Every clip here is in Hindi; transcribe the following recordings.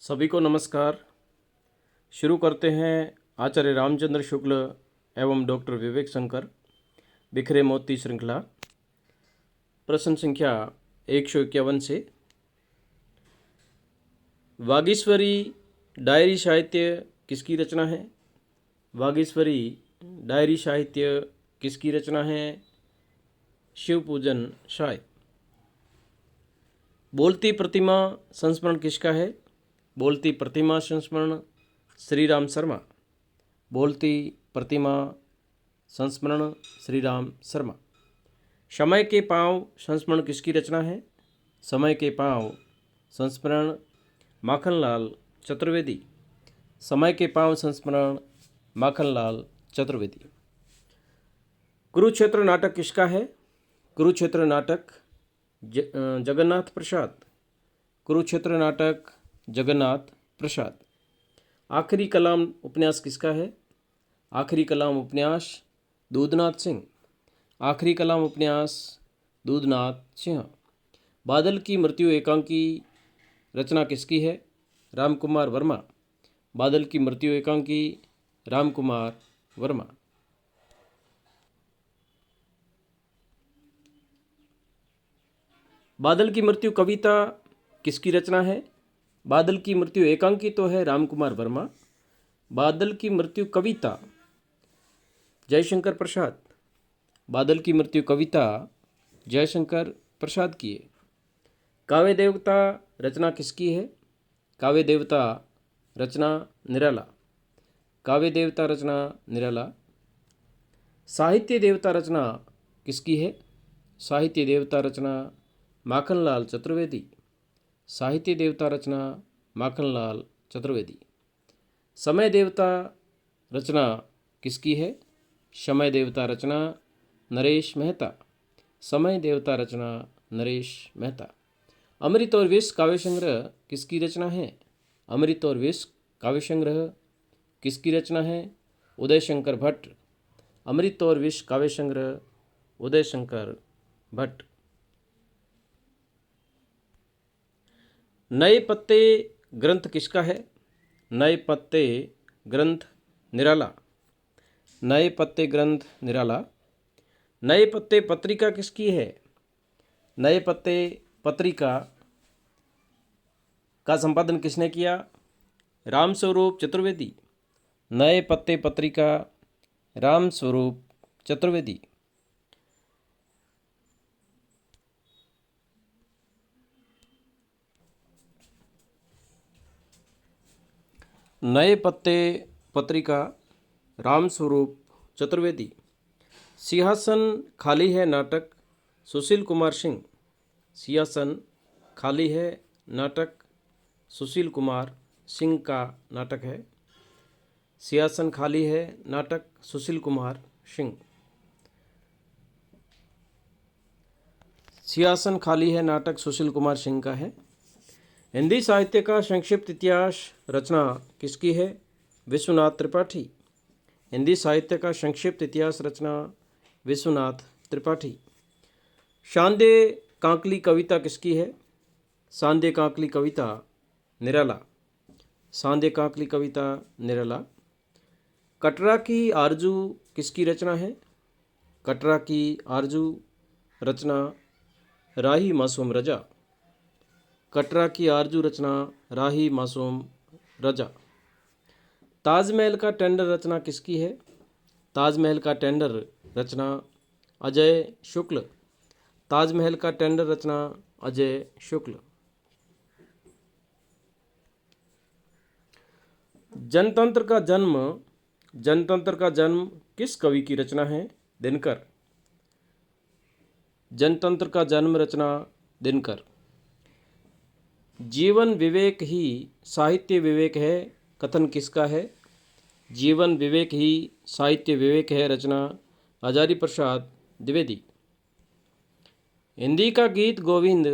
सभी को नमस्कार। शुरू करते हैं आचार्य रामचंद्र शुक्ल एवं डॉक्टर विवेक शंकर बिखरे मोती श्रृंखला। प्रश्न संख्या 151 से। वागीश्वरी डायरी साहित्य किसकी रचना है? वागीश्वरी डायरी साहित्य किसकी रचना है? शिवपूजन शाय। बोलती प्रतिमा संस्मरण किसका है? बोलती प्रतिमा संस्मरण श्री राम शर्मा। बोलती प्रतिमा संस्मरण श्री राम शर्मा। समय के पाँव संस्मरण किसकी रचना है? समय के पाँव संस्मरण माखनलाल चतुर्वेदी। समय के पाँव संस्मरण माखनलाल चतुर्वेदी। कुरुक्षेत्र नाटक किसका है? कुरुक्षेत्र नाटक जगन्नाथ प्रसाद। कुरुक्षेत्र नाटक जगन्नाथ प्रसाद। आखिरी कलाम उपन्यास किसका है? आखिरी कलाम उपन्यास दूधनाथ सिंह। आखिरी कलाम उपन्यास दूधनाथ सिंह। बादल की मृत्यु एकांकी रचना किसकी है? रामकुमार वर्मा। बादल की मृत्यु एकांकी रामकुमार वर्मा। बादल की मृत्यु कविता किसकी रचना है? बादल की मृत्यु एकांकी तो है रामकुमार वर्मा। बादल की मृत्यु कविता जयशंकर प्रसाद। बादल की मृत्यु कविता जयशंकर प्रसाद की है। काव्य देवता रचना किसकी है? काव्य देवता रचना निराला। काव्य देवता रचना निराला। साहित्य देवता रचना किसकी है? साहित्य देवता रचना माखनलाल चतुर्वेदी। साहित्य देवता रचना माखनलाल चतुर्वेदी। समय देवता रचना किसकी है? समय देवता रचना नरेश मेहता। समय देवता रचना नरेश मेहता। अमृत और विष काव्य संग्रह किसकी रचना है? अमृत और विष काव्य संग्रह किसकी रचना है? उदय शंकर भट्ट। अमृत और विष काव्य संग्रह उदय शंकर भट्ट। नए पत्ते ग्रंथ किसका है? नए पत्ते ग्रंथ निराला। नए पत्ते ग्रंथ निराला। नए पत्ते पत्रिका किसकी है? नए पत्ते पत्रिका का संपादन किसने किया? रामस्वरूप चतुर्वेदी। नए पत्ते पत्रिका रामस्वरूप चतुर्वेदी। नए पत्ते पत्रिका रामस्वरूप चतुर्वेदी। सिंहासन खाली है नाटक सुशील कुमार सिंह। सिंहासन खाली है नाटक सुशील कुमार सिंह का नाटक है। सिंहासन खाली है नाटक सुशील कुमार सिंह। सिंहासन खाली है नाटक सुशील कुमार सिंह का है। हिंदी साहित्य का संक्षिप्त इतिहास रचना किसकी है? विश्वनाथ त्रिपाठी। हिंदी साहित्य का संक्षिप्त इतिहास रचना विश्वनाथ त्रिपाठी। शांदे कांकली कविता किसकी है? शांदे कांकली कविता निराला। शांदे कांकली कविता निराला। कटरा की आरजू किसकी रचना है? कटरा की आरजू रचना राही मासूम रजा। कटरा की आरजू रचना राही मासूम रजा। ताजमहल का टेंडर रचना किसकी है? ताजमहल का टेंडर रचना अजय शुक्ल। ताजमहल का टेंडर रचना अजय शुक्ल। जनतंत्र का जन्म किस कवि की रचना है? दिनकर। जनतंत्र का जन्म रचना दिनकर। जीवन विवेक ही साहित्य विवेक है कथन किसका है? जीवन विवेक ही साहित्य विवेक है रचना हजारी प्रसाद द्विवेदी। हिंदी का गीत गोविंद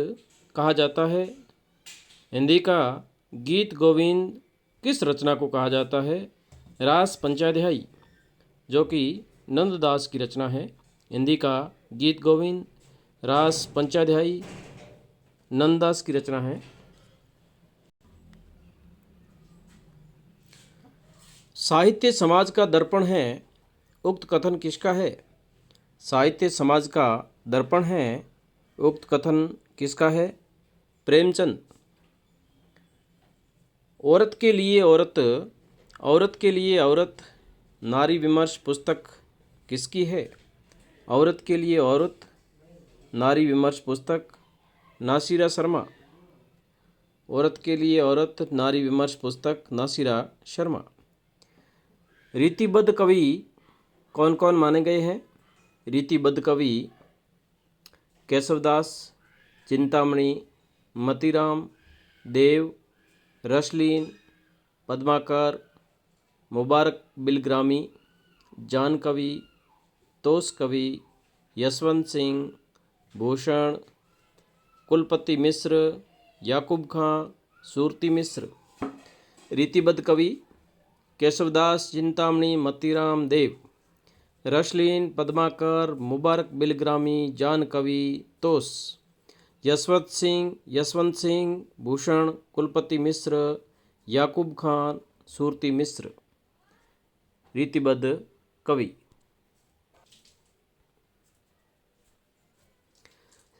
कहा जाता है? हिंदी का गीत गोविंद किस रचना को कहा जाता है? रास पंचाध्यायी, जो कि नंददास की रचना है। हिंदी का गीत गोविंद रास पंचाध्यायी नंददास की रचना है। साहित्य समाज का दर्पण है, उक्त कथन किसका है? साहित्य समाज का दर्पण है, उक्त कथन किसका है? प्रेमचंद। औरत के लिए औरत, औरत के लिए औरत, नारी विमर्श पुस्तक किसकी है? औरत के लिए औरत, नारी विमर्श पुस्तक नासिरा शर्मा। औरत के लिए औरत, नारी विमर्श पुस्तक नासिरा शर्मा। रीतिबद्ध कवि कौन कौन माने गए हैं? रीतिबद्ध कवि केशवदास, चिंतामणि, मतीराम, देव, रसलीन, पद्माकर, मुबारक बिलग्रामी, जान कवि, तोस कवि, यशवंत सिंह, भूषण, कुलपति मिश्र, याकूब खां, सूरती मिश्र। रीतिबद्ध कवि केशवदास, चिंतामणि, मतीराम, देव, रसलीन, पद्माकर, मुबारक बिलग्रामी, जान कवि, तोस, यशवंत सिंह, भूषण, कुलपति मिश्र, याकूब खान, सूरती मिश्र। रीतिबद्ध कवि।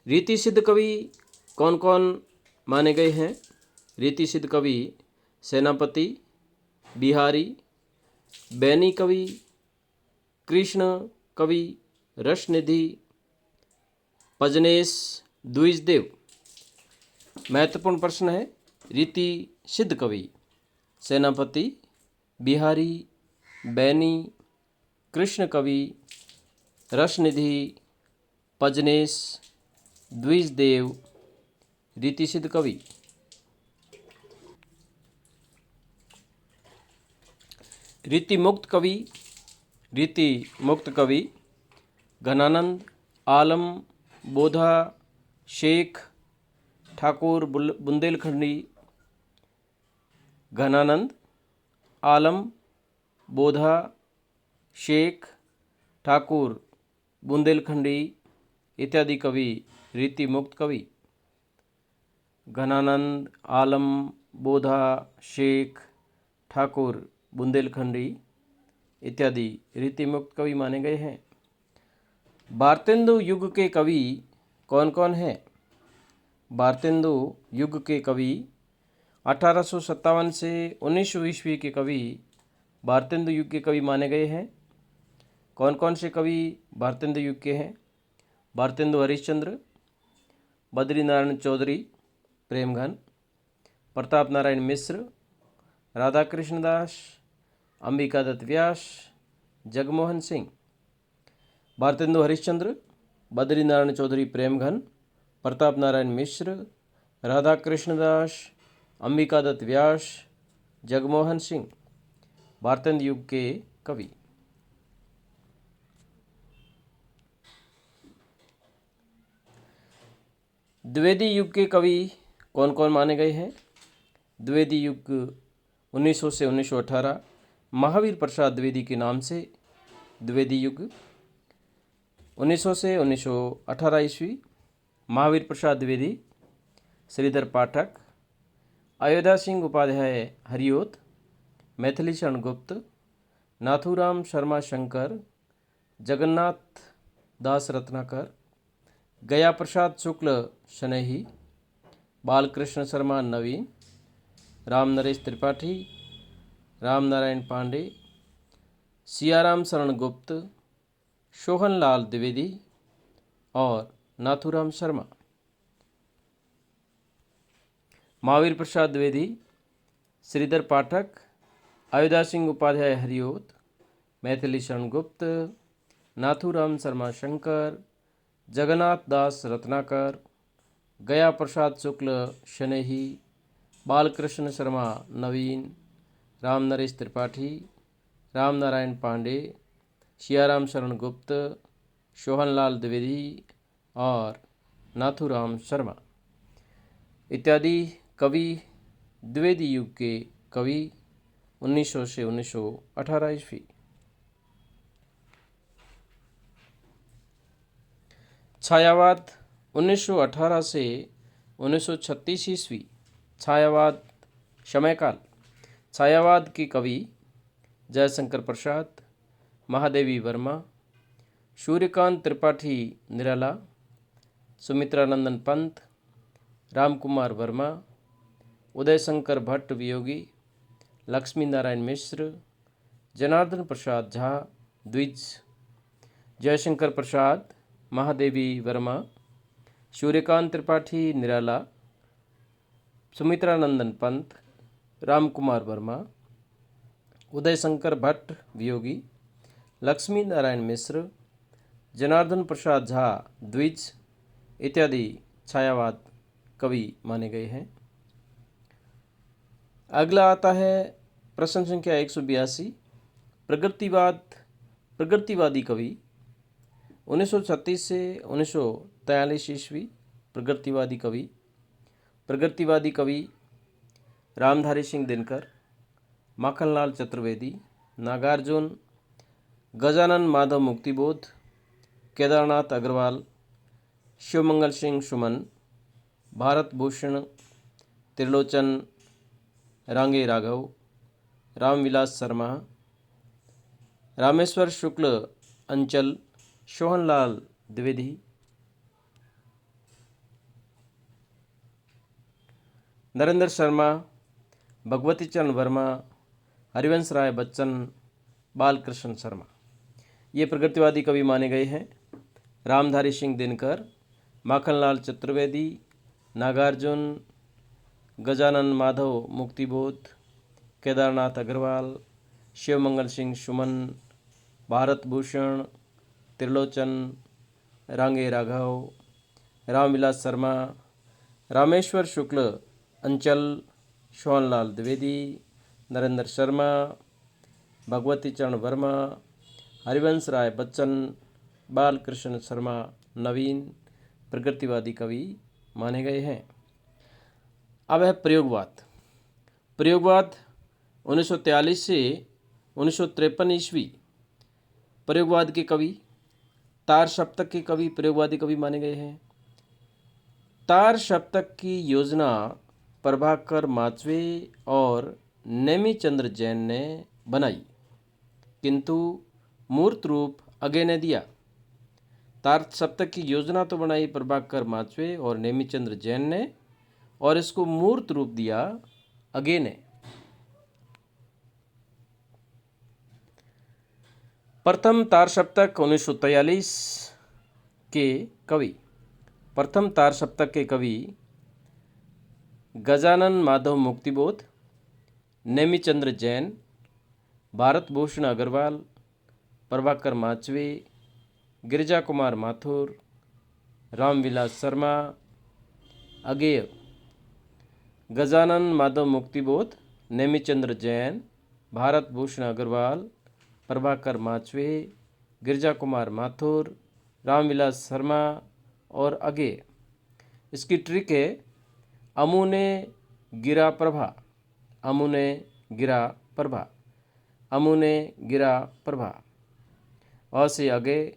रीति सिद्ध कवि कौन कौन माने गए हैं? रीति सिद्ध कवि सेनापति, बिहारी, बैनी कवि, कृष्ण कवि, रसनिधि, पजनेश, द्विजदेव। महत्वपूर्ण प्रश्न है। रीति सिद्ध कवि सेनापति, बिहारी, बैनी, कृष्ण कवि, रसनिधि, पजनेश, द्विजदेव। रीति सिद्ध कवि। रीति मुक्त कवि, रीति मुक्त कवि घनानंद, आलम, बोधा, शेख, ठाकुर, बुंदेलखंडी। घनानंद, आलम, बोधा, शेख, ठाकुर, बुंदेलखंडी इत्यादि कवि रीति मुक्त कवि। घनानंद, आलम, बोधा, शेख, ठाकुर, बुंदेलखंडी इत्यादि रीति मुक्त कवि माने गए हैं। भारतेंदु युग के कवि कौन कौन हैं? भारतेंदु युग के कवि 1857 से 1900 ईस्वी के कवि भारतेंदु युग के कवि माने गए हैं। कौन कौन से कवि भारतेंदु युग के हैं? भारतेंदु हरिश्चंद्र, बद्रीनारायण चौधरी प्रेमघन, प्रताप नारायण मिश्र, राधा कृष्ण दास, अंबिका दत्त व्यास, जगमोहन सिंह। भारतेंदु हरिश्चंद्र, बद्रीनारायण चौधरी प्रेमघन, प्रताप नारायण मिश्र, राधा कृष्ण दास, अंबिका दत्त व्यास, जगमोहन सिंह। भारतेंदु युग के कवि। द्विवेदी युग के कवि कौन कौन माने गए हैं? द्विवेदी युग 1900 से 1918 महावीर प्रसाद द्विवेदी के नाम से द्विवेदी युग। 1900 से 1918 ईस्वी महावीर प्रसाद द्विवेदी, श्रीधर पाठक, अयोध्या सिंह उपाध्याय हरिओत, मैथिली शरण गुप्त, नाथूराम शर्मा शंकर, जगन्नाथ दास रत्नाकर, गया प्रसाद शुक्ल शनैही, बालकृष्ण शर्मा नवीन, राम नरेश त्रिपाठी, राम नारायण पांडे, सियाराम शरण गुप्त, सोहनलाल द्विवेदी और नाथूराम शर्मा। महावीर प्रसाद द्विवेदी, श्रीधर पाठक, अयोध्या सिंह उपाध्याय हरिओत, मैथिली शरण गुप्त, नाथूराम शर्मा शंकर, जगन्नाथ दास रत्नाकर, गया प्रसाद शुक्ल शनैही, बालकृष्ण शर्मा नवीन, राम नरेश त्रिपाठी, राम नारायण पांडे, सियाराम शरण गुप्त, सोहनलाल द्विवेदी और नाथूराम शर्मा इत्यादि कवि द्विवेदी युग के कवि 1900 से 1918 ईस्वी। छायावाद 1918 से 1936 ईस्वी। छायावाद समयकाल। छायावाद के कवि जयशंकर प्रसाद, महादेवी वर्मा, सूर्यकांत त्रिपाठी निराला, सुमित्रा नंदन पंत, रामकुमार वर्मा, उदय शंकर भट्ट वियोगी, लक्ष्मी नारायण मिश्र, जनार्दन प्रसाद झा द्विज, जयशंकर प्रसाद, महादेवी वर्मा, सूर्यकांत त्रिपाठी निराला, सुमित्रा नंदन पंत, रामकुमार वर्मा, उदय शंकर भट्ट वियोगी, लक्ष्मी नारायण मिश्र, जनार्दन प्रसाद झा द्विज इत्यादि छायावाद कवि माने गए हैं। अगला आता है प्रश्न संख्या 182। प्रगतिवादी कवि 1936 से 1943 ईस्वी। प्रगतिवादी कवि रामधारी सिंह दिनकर, माखनलाल चतुर्वेदी, नागार्जुन, गजानन माधव मुक्तिबोध, केदारनाथ अग्रवाल, शिवमंगल सिंह सुमन, भारत भूषण, त्रिलोचन रांगे राघव, रामविलास शर्मा, रामेश्वर शुक्ल अंचल, सोहनलाल द्विवेदी, नरेंद्र शर्मा, भगवती चरण वर्मा, हरिवंश राय बच्चन, बालकृष्ण शर्मा, ये प्रगतिवादी कवि माने गए हैं। रामधारी सिंह दिनकर, माखनलाल चतुर्वेदी, नागार्जुन, गजानन माधव मुक्तिबोध, केदारनाथ अग्रवाल, शिवमंगल सिंह सुमन, भारत भूषण, त्रिलोचन रांगे राघव, रामविलास शर्मा, रामेश्वर शुक्ल अंचल, सोहनलाल द्विवेदी, नरेंद्र शर्मा, भगवती चरण वर्मा, हरिवंश राय बच्चन, बालकृष्ण शर्मा नवीन प्रगतिवादी कवि माने गए हैं। अब है प्रयोगवाद। 1943 से 1953 ईस्वी। प्रयोगवाद के कवि, तार सप्तक के कवि प्रयोगवादी कवि माने गए हैं। तार सप्तक की योजना प्रभाकर माचवे और नेमीचंद्र जैन ने बनाई, किंतु मूर्त रूप अगे ने दिया। तार सप्तक की योजना तो बनाई प्रभाकर माचवे और नेमीचंद्र जैन ने, और इसको मूर्त रूप दिया अगे ने। प्रथम तार सप्तक 1943 के कवि। प्रथम तार सप्तक के कवि गजानन माधव मुक्तिबोध, नेमीचंद्र जैन, भारत भूषण अग्रवाल, प्रभाकर माचवे, गिरिजा कुमार माथुर, रामविलास शर्मा, अगेय। गजानन माधव मुक्तिबोध, नेमीचंद्र जैन, भारत भूषण अग्रवाल, प्रभाकर माचवे, गिरिजा कुमार माथुर, रामविलास शर्मा और अगेय। इसकी ट्रिक है अमुने गिरा प्रभा, अमुने गिरा प्रभा, अमुने गिरा प्रभा। अ से अगेय,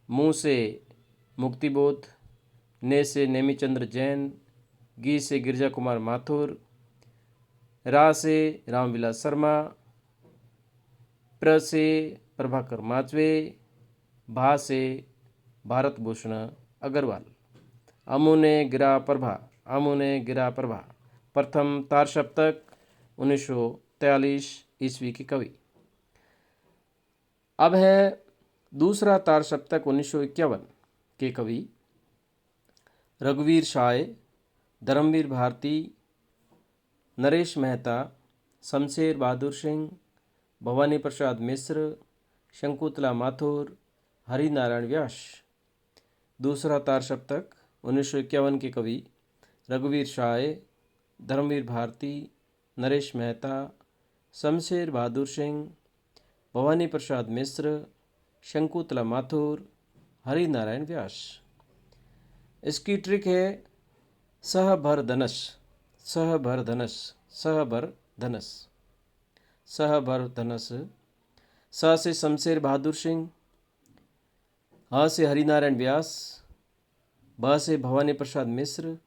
मुँह से मुक्तिबोध, ने से नेमीचंद्र जैन, गी से गिरिजा कुमार माथुर, रा से रामविलास शर्मा, प्र से प्रभाकर माचवे, भा से भारत भूषण अग्रवाल। अमुने गिरा प्रभा, अमुने गिरा प्रभा। प्रथम तार सप्तक 1943 ईस्वी के कवि। अब है दूसरा तार सप्तक 1951 के कवि रघुवीर साय, धर्मवीर भारती, नरेश मेहता, शमशेर बहादुर सिंह, भवानी प्रसाद मिश्र, शंकुतला माथुर, हरिनारायण व्यास। दूसरा तार सप्तक 1951 के कवि रघुवीर साय, धर्मवीर भारती, नरेश मेहता, शमशेर बहादुर सिंह, भवानी प्रसाद मिश्र, शंकुतला माथुर, हरिनारायण व्यास। इसकी ट्रिक है सह भर धनस, सह भर धनस, सह भर धनस, सह भर धनस। स से शमशेर बहादुर सिंह, ह से हरिनारायण व्यास, भ से भवानी प्रसाद मिश्र,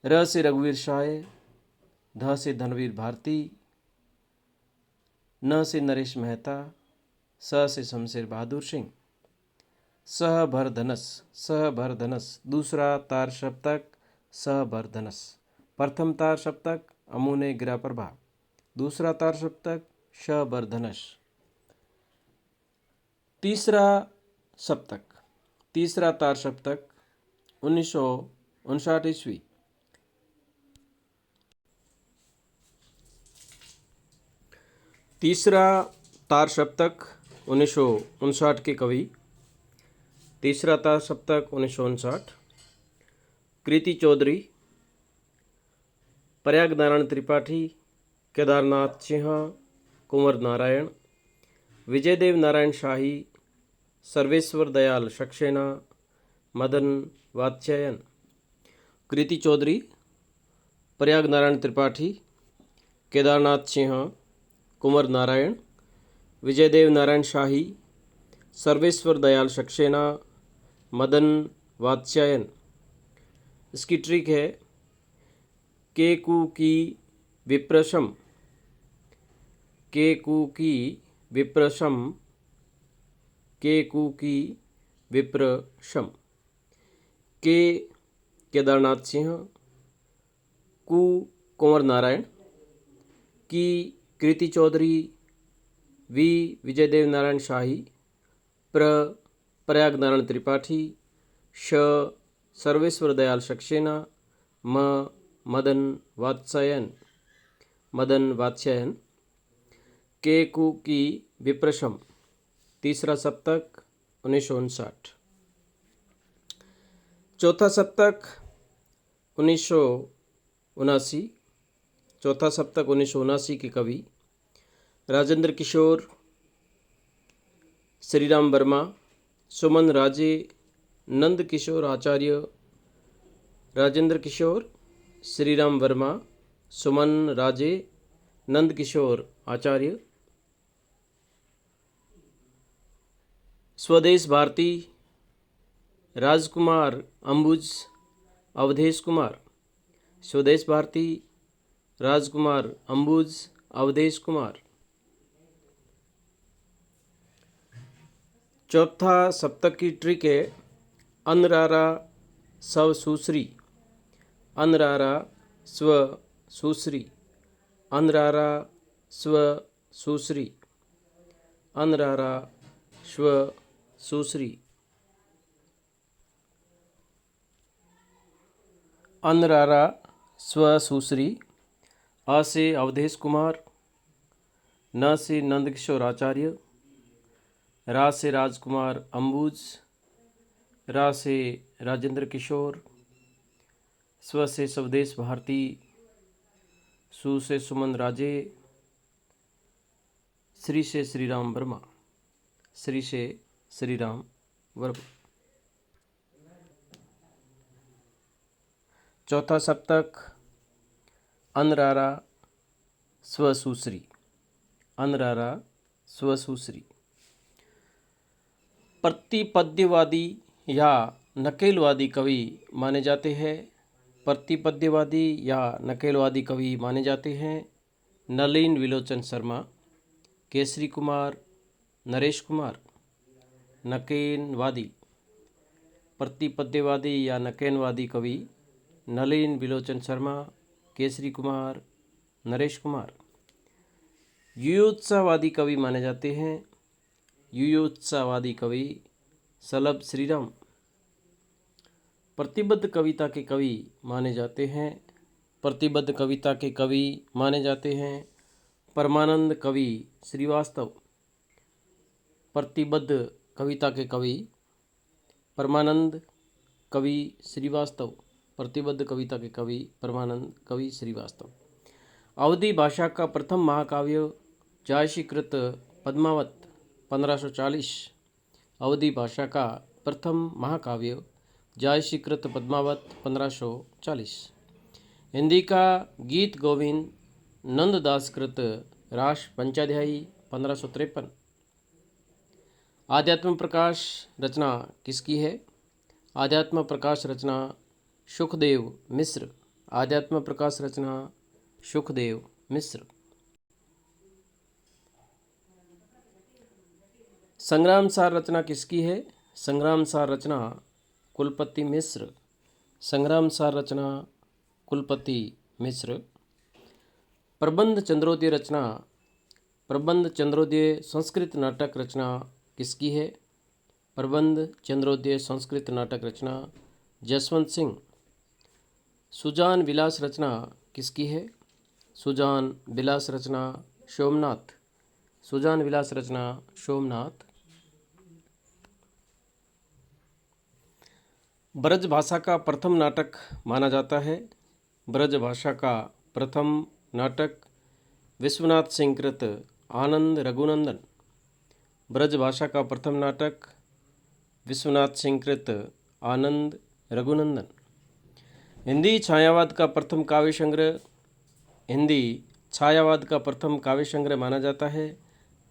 र से रघुवीर साय, ध से धनवीर भारती, न से नरेश मेहता, स से शमशेर बहादुर सिंह। सह भर धनस, सह भर धनस दूसरा तार सप्तक सह भर धनस। प्रथम तार सप्तक अमुने गिरा प्रभा, दूसरा तार सप्तक श भर धनस। तीसरा सप्तक, तीसरा तार सप्तक 1959 ईस्वी। तीसरा तार सप्तक 1959 के कवि, तीसरा तार सप्तक 1959। कृति चौधरी, प्रयाग नारायण त्रिपाठी, केदारनाथ सिंह, कुंवर नारायण, विजयदेव नारायण शाही, सर्वेश्वर दयाल सक्सेना, मदन वात्स्यायन। कृति चौधरी, प्रयाग नारायण त्रिपाठी, केदारनाथ सिंह, कुंवर नारायण, विजयदेव नारायण शाही, सर्वेश्वर दयाल सक्सेना, मदन वात्स्यायन। इसकी ट्रिक है के कु की विप्रशम, के कु की विप्रशम, के कु की विप्रशम। के केदारनाथ सिंह, कु कुंवर नारायण, की कृति चौधरी, वी विजयदेव नारायण शाही, प्रयाग नारायण त्रिपाठी, श सर्वेश्वर दयाल सक्सेना, म मदन वात्स्यायन, मदन वात्स्यायन। के कु की विप्रशम, तीसरा सप्तक 1959। चौथा सप्तक 1979, चौथा सप्तक 1979 के कवि राजेंद्र किशोर, श्रीराम वर्मा, सुमन राजे, नंद किशोर आचार्य। राजेंद्र किशोर, श्रीराम वर्मा, सुमन राजे, नंद किशोर आचार्य। स्वदेश भारती, राजकुमार अंबुज, अवधेश कुमार। स्वदेश भारती, राजकुमार अंबुज, अवधेश कुमार। चौथा सप्तक की ट्रिक है अनरारा स्व सुश्री, अनरारा स्व सुश्री, अनरारा स्व सुश्री, अनरारा स्व सुश्री। अनरारा स्व सुश्री। अ से अवधेश कुमार, न से नंदकिशोर आचार्य, रा से राजकुमार अंबुज, रा से राजेंद्र किशोर, स्व से स्वदेश भारती, सु से सुमन राजे, श्री से श्रीराम वर्मा, श्री से श्रीराम वर्मा। चौथा सप्तक अनरारा स्व सुश्री, अनरारा स्व सुश्री। प्रतिपद्यवादी या नकेलवादी कवि माने जाते हैं, प्रतिपद्यवादी या नकेलवादी कवि माने जाते हैं नलिन विलोचन शर्मा, केसरी कुमार, नरेश कुमार। नकेनवादी, प्रतिपद्यवादी या नकेनवादी कवि नलिन विलोचन शर्मा, केसरी कुमार, नरेश कुमार। युयोत्साहवादी कवि माने जाते हैं, युयोत्साहवादी कवि सलभ श्रीराम। प्रतिबद्ध कविता के कवि माने जाते हैं, प्रतिबद्ध कविता के कवि माने जाते हैं परमानंद कवि श्रीवास्तव। प्रतिबद्ध कविता के कवि परमानंद कवि श्रीवास्तव, प्रतिबद्ध कविता के कवि परमानंद कवि श्रीवास्तव। अवधी भाषा का प्रथम महाकाव्य जायसीकृत पद्मावत 1540। अवधी भाषा का प्रथम महाकाव्य जायसीकृत पद्मावत 1540। हिंदी का गीत गोविंद नंददासकृत रास पंचाध्यायी 1553। आध्यात्म प्रकाश रचना किसकी है? आध्यात्म प्रकाश रचना सुखदेव मिश्र। आध्यात्म प्रकाश रचना सुखदेव मिश्र। संग्राम सार रचना किसकी है? संग्राम सार रचना कुलपति मिश्र। संग्राम सार रचना कुलपति मिश्र। प्रबंध चंद्रोदय रचना, प्रबंध चंद्रोदय संस्कृत नाटक रचना किसकी है? प्रबंध चंद्रोदय संस्कृत नाटक रचना जसवंत सिंह। सुजान विलास रचना किसकी है? सुजान विलास रचना सोमनाथ। सुजान विलास रचना सोमनाथ। ब्रज भाषा का प्रथम नाटक माना जाता है। ब्रज भाषा का प्रथम नाटक विश्वनाथ सिंह कृत आनंद रघुनंदन। ब्रज भाषा का प्रथम नाटक विश्वनाथ सिंह कृत आनंद रघुनंदन। हिंदी छायावाद का प्रथम काव्य संग्रह, हिंदी छायावाद का प्रथम काव्य संग्रह माना जाता है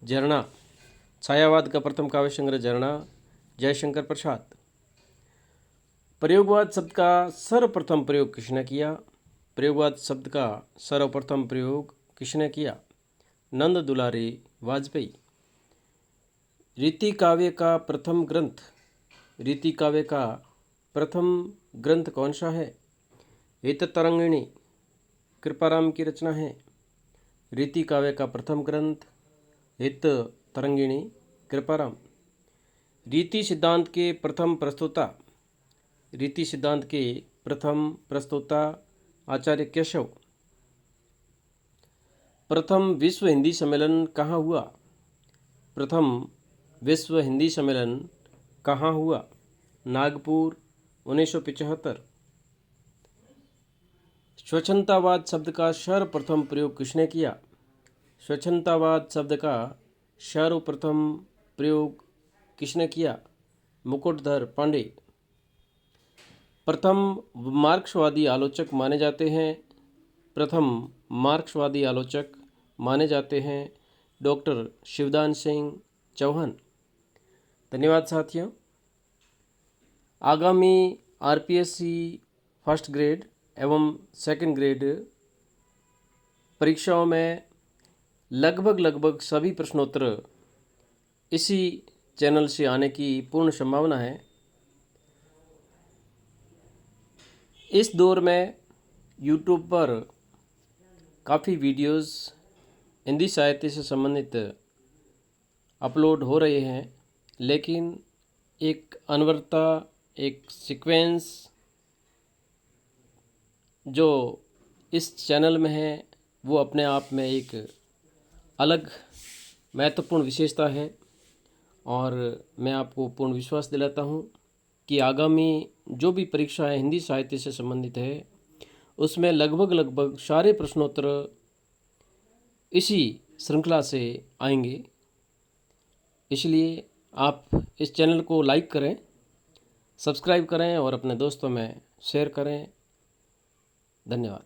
झरना। छायावाद का प्रथम काव्य संग्रह झरना जयशंकर प्रसाद। प्रयोगवाद शब्द का सर्वप्रथम प्रयोग किसने किया? प्रयोगवाद शब्द का सर्वप्रथम प्रयोग किसने किया? नंद दुलारी वाजपेयी। रीति काव्य का प्रथम ग्रंथ, रीति काव्य का प्रथम ग्रंथ कौन सा है? हित तरंगिणी कृपाराम की रचना है। रीति काव्य का प्रथम ग्रंथ हित तरंगिणी कृपाराम। रीति सिद्धांत के प्रथम प्रस्तोता, रीति सिद्धांत के प्रथम प्रस्तोता आचार्य केशव। प्रथम विश्व हिंदी सम्मेलन कहाँ हुआ? प्रथम विश्व हिंदी सम्मेलन कहाँ हुआ? नागपुर 1975। स्वच्छंदतावाद शब्द का सर्वप्रथम प्रयोग किसने किया? स्वच्छंदतावाद शब्द का सर्वप्रथम प्रयोग किसने किया? मुकुटधर पांडे। प्रथम मार्क्सवादी आलोचक माने जाते हैं, प्रथम मार्क्सवादी आलोचक माने जाते हैं डॉक्टर शिवदान सिंह चौहान। धन्यवाद साथियों। आगामी आरपीएससी फर्स्ट ग्रेड एवं सेकंड ग्रेड परीक्षाओं में लगभग सभी प्रश्नोत्तर इसी चैनल से आने की पूर्ण संभावना है। इस दौर में यूट्यूब पर काफ़ी वीडियोस हिंदी साहित्य से संबंधित अपलोड हो रहे हैं, लेकिन एक अनवरता, एक सीक्वेंस जो इस चैनल में है वो अपने आप में एक अलग महत्वपूर्ण विशेषता है। और मैं आपको पूर्ण विश्वास दिलाता हूँ कि आगामी जो भी परीक्षा है हिंदी साहित्य से संबंधित है उसमें लगभग सारे प्रश्नोत्तर इसी श्रृंखला से आएंगे। इसलिए आप इस चैनल को लाइक करें, सब्सक्राइब करें और अपने दोस्तों में शेयर करें। धन्यवाद।